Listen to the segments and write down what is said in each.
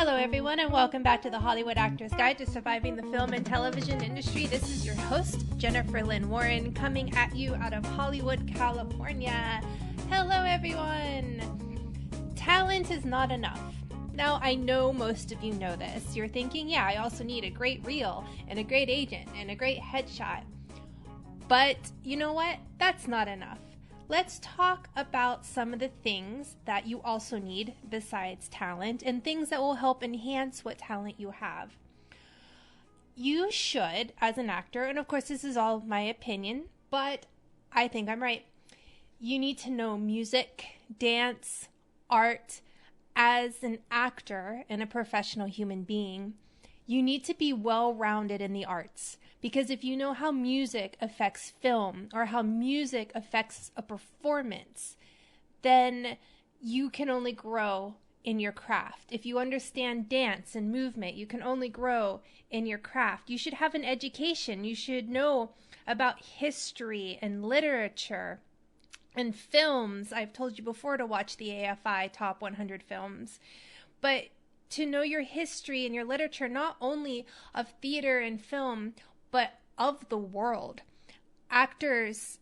Hello everyone and welcome back to the Hollywood Actors Guide to Surviving the Film and Television Industry. This is your host, Jennifer Lynn Warren, coming at you out of Hollywood, California. Hello everyone! Talent is not enough. Now, I know most of you know this. You're thinking, yeah, I also need a great reel and a great agent and a great headshot. But you know what? That's not enough. Let's talk about some of the things that you also need besides talent and things that will help enhance what talent you have. You should, as an actor, and of course this is all my opinion, but I think I'm right. You need to know music, dance, art. As an actor and a professional human being, you need to be well-rounded in the arts. Because if you know how music affects film or how music affects a performance, then you can only grow in your craft. If you understand dance and movement, you can only grow in your craft. You should have an education. You should know about history and literature and films. I've told you before to watch the AFI Top 100 Films. But to know your history and your literature, not only of theater and film, but of the world. Actors,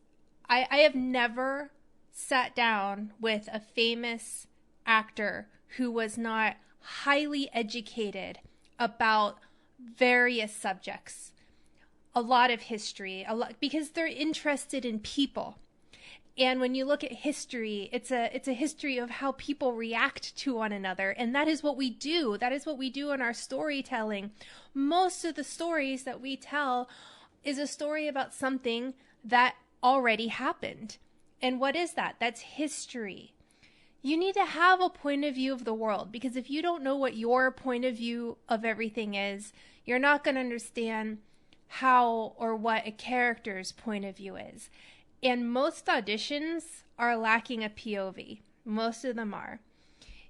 I have never sat down with a famous actor who was not highly educated about various subjects, a lot of history, because they're interested in people. And when you look at history, it's a history of how people react to one another. And that is what we do. That is what we do in our storytelling. Most of the stories that we tell is a story about something that already happened. And what is that? That's history. You need to have a point of view of the world, because if you don't know what your point of view of everything is, you're not going to understand how or what a character's point of view is. And most auditions are lacking a POV. Most of them are.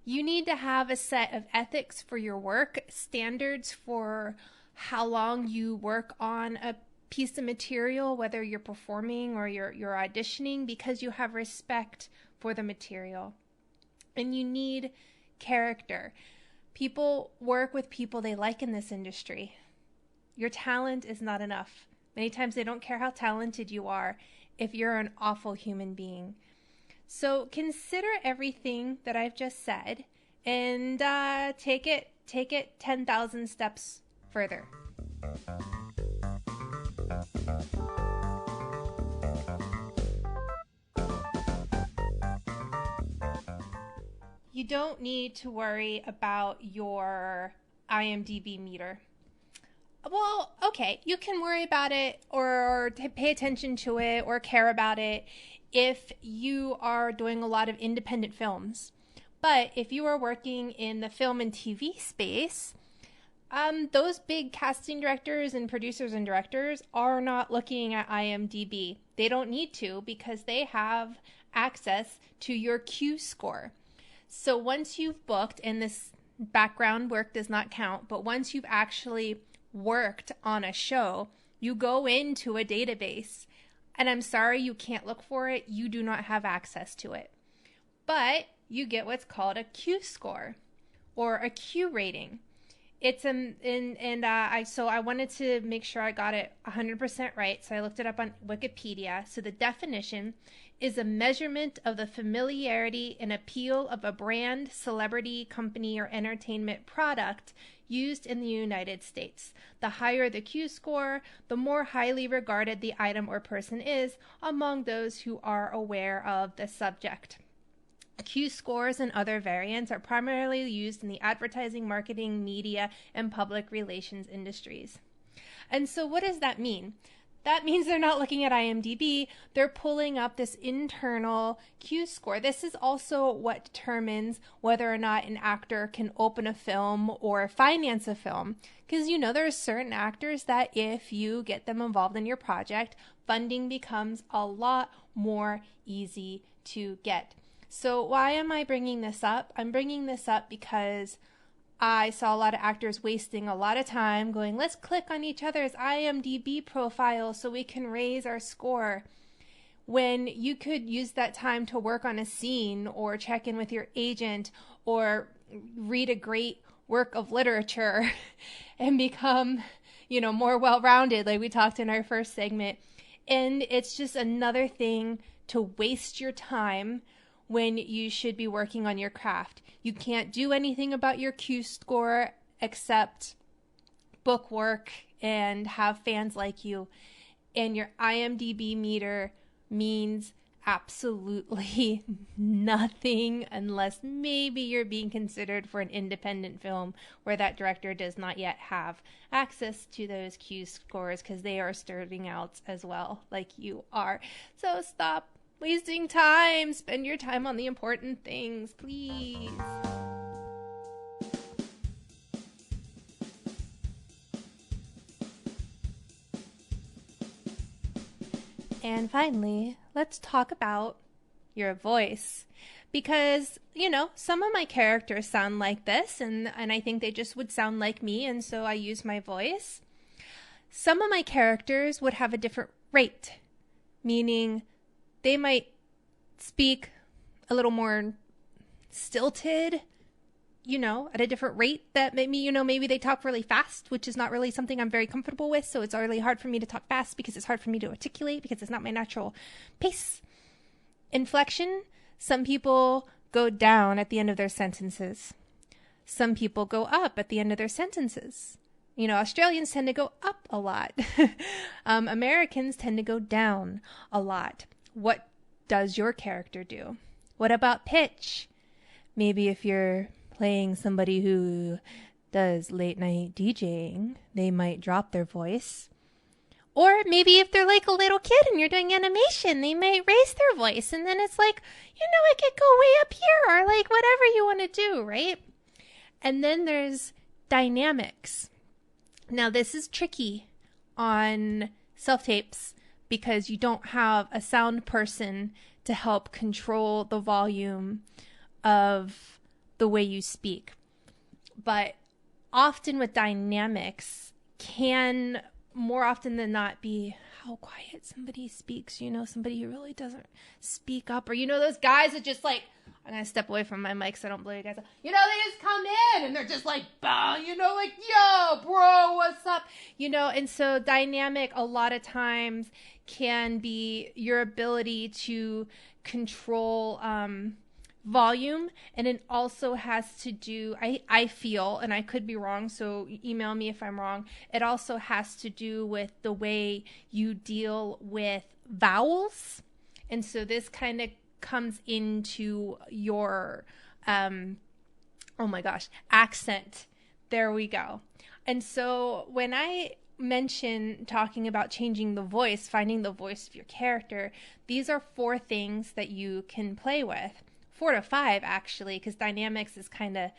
You need to have a set of ethics for your work, standards for how long you work on a piece of material, whether you're performing or you're auditioning, because you have respect for the material. And you need character. People work with people they like in this industry. Your talent is not enough. Many times they don't care how talented you are if you're an awful human being. So consider everything that I've just said and take it 10,000 steps further. You don't need to worry about your IMdB meter. Well, okay, you can worry about it or pay attention to it or care about it if you are doing a lot of independent films. But if you are working in the film and TV space, those big casting directors and producers and directors are not looking at IMdB. They don't need to, because they have access to your Q score. So once you've booked, and this background work does not count, but once you've actually worked on a show, you go into a database, and I'm sorry you can't look for it. You do not have access to it. But you get what's called a Q score or a Q rating. It's so I wanted to make sure I got it 100% right, so I looked it up on Wikipedia. So the definition is a measurement of the familiarity and appeal of a brand, celebrity, company, or entertainment product used in the United States. The higher the Q score, the more highly regarded the item or person is among those who are aware of the subject. Q scores and other variants are primarily used in the advertising, marketing, media, and public relations industries. And so what does that mean? That means they're not looking at IMdB, they're pulling up this internal Q score. This is also what determines whether or not an actor can open a film or finance a film. Because there are certain actors that if you get them involved in your project, funding becomes a lot more easy to get. So why am I bringing this up? I'm bringing this up because I saw a lot of actors wasting a lot of time going, let's click on each other's IMdB profile so we can raise our score, when you could use that time to work on a scene or check in with your agent or read a great work of literature and become, more well-rounded, like we talked in our first segment. And it's just another thing to waste your time when you should be working on your craft. You can't do anything about your Q score except book work and have fans like you. And your IMdB meter means absolutely nothing unless maybe you're being considered for an independent film where that director does not yet have access to those Q scores because they are starting out as well, like you are. So stop wasting time. Spend your time on the important things, please. And finally, let's talk about your voice. Because, some of my characters sound like this, and I think they just would sound like me, and so I use my voice. Some of my characters would have a different rate, meaning they might speak a little more stilted, at a different rate that maybe they talk really fast, which is not really something I'm very comfortable with. So it's really hard for me to talk fast because it's hard for me to articulate because it's not my natural pace. Inflection, some people go down at the end of their sentences. Some people go up at the end of their sentences. Australians tend to go up a lot. Americans tend to go down a lot. What does your character do? What about pitch? Maybe if you're playing somebody who does late night DJing, they might drop their voice. Or maybe if they're like a little kid and you're doing animation, they might raise their voice. And then it's like, I could go way up here, or like whatever you want to do, right? And then there's dynamics. Now this is tricky on self-tapes because you don't have a sound person to help control the volume of the way you speak. But often with dynamics can more often than not be how quiet somebody speaks, somebody who really doesn't speak up, or those guys that just like, I'm gonna step away from my mic so I don't blow you guys up. They just come in and they're just like, bah, like, yo, bro, what's up? And so dynamic a lot of times can be your ability to control volume, and it also has to do, I feel, and I could be wrong, so email me if I'm wrong, it also has to do with the way you deal with vowels. And so this kind of comes into your accent. There we go. And so when I mention talking about changing the voice, finding the voice of your character, these are 4 things that you can play with. 4 to 5 actually, because dynamics is kind of,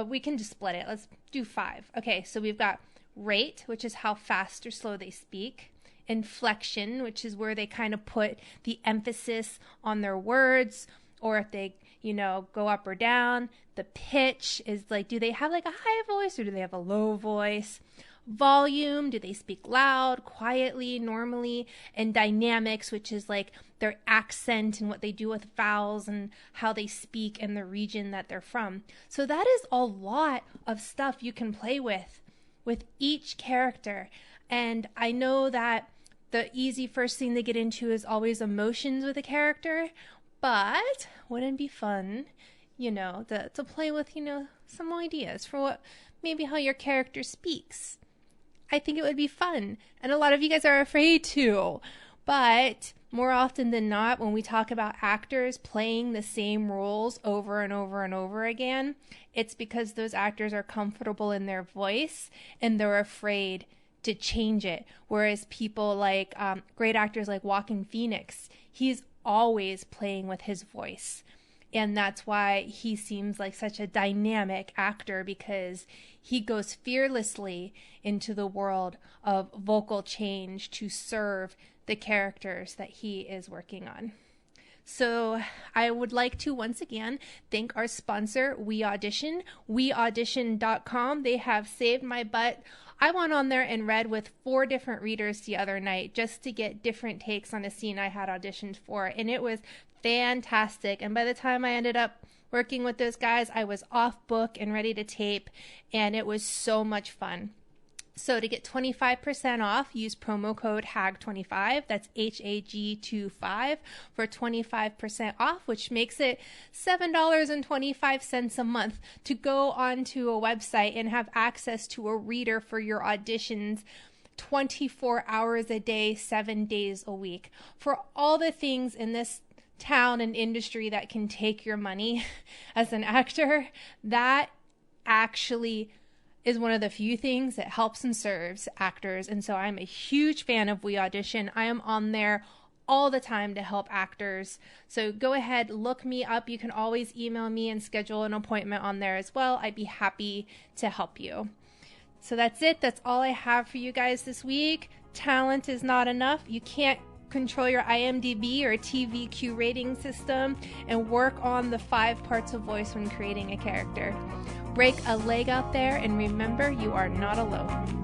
we can just split it. Let's do 5. Okay, so we've got rate, which is how fast or slow they speak. Inflection, which is where they kind of put the emphasis on their words, or if they, go up or down. The pitch is like, do they have like a high voice or do they have a low voice? Volume, do they speak loud, quietly, normally? And dynamics, which is like their accent and what they do with vowels and how they speak and the region that they're from. So that is a lot of stuff you can play with each character. And I know that the easy first thing to get into is always emotions with a character, but wouldn't it be fun, to play with, some ideas for maybe how your character speaks? I think it would be fun. And a lot of you guys are afraid to. But more often than not, when we talk about actors playing the same roles over and over and over again, it's because those actors are comfortable in their voice and they're afraid to change it. Whereas people like great actors like Joaquin Phoenix, he's always playing with his voice. And that's why he seems like such a dynamic actor, because he goes fearlessly into the world of vocal change to serve the characters that he is working on. So I would like to once again thank our sponsor, We Audition, weaudition.com. They have saved my butt. I went on there and read with 4 different readers the other night just to get different takes on a scene I had auditioned for, and it was fantastic. And by the time I ended up working with those guys. I was off book and ready to tape, and it was so much fun. So to get 25% off, use promo code HAG25, that's HAG25, for 25% off, which makes it $7.25 a month to go onto a website and have access to a reader for your auditions 24 hours a day, 7 days a week. For all the things in this town and industry that can take your money as an actor, that actually is one of the few things that helps and serves actors. And so I'm a huge fan of We Audition. I am on there all the time to help actors. So go ahead, look me up. You can always email me and schedule an appointment on there as well. I'd be happy to help you. So that's it. That's all I have for you guys this week. Talent is not enough. You can't control your IMdB or TVQ rating system, and work on the 5 parts of voice when creating a character. Break a leg out there, and remember, you are not alone.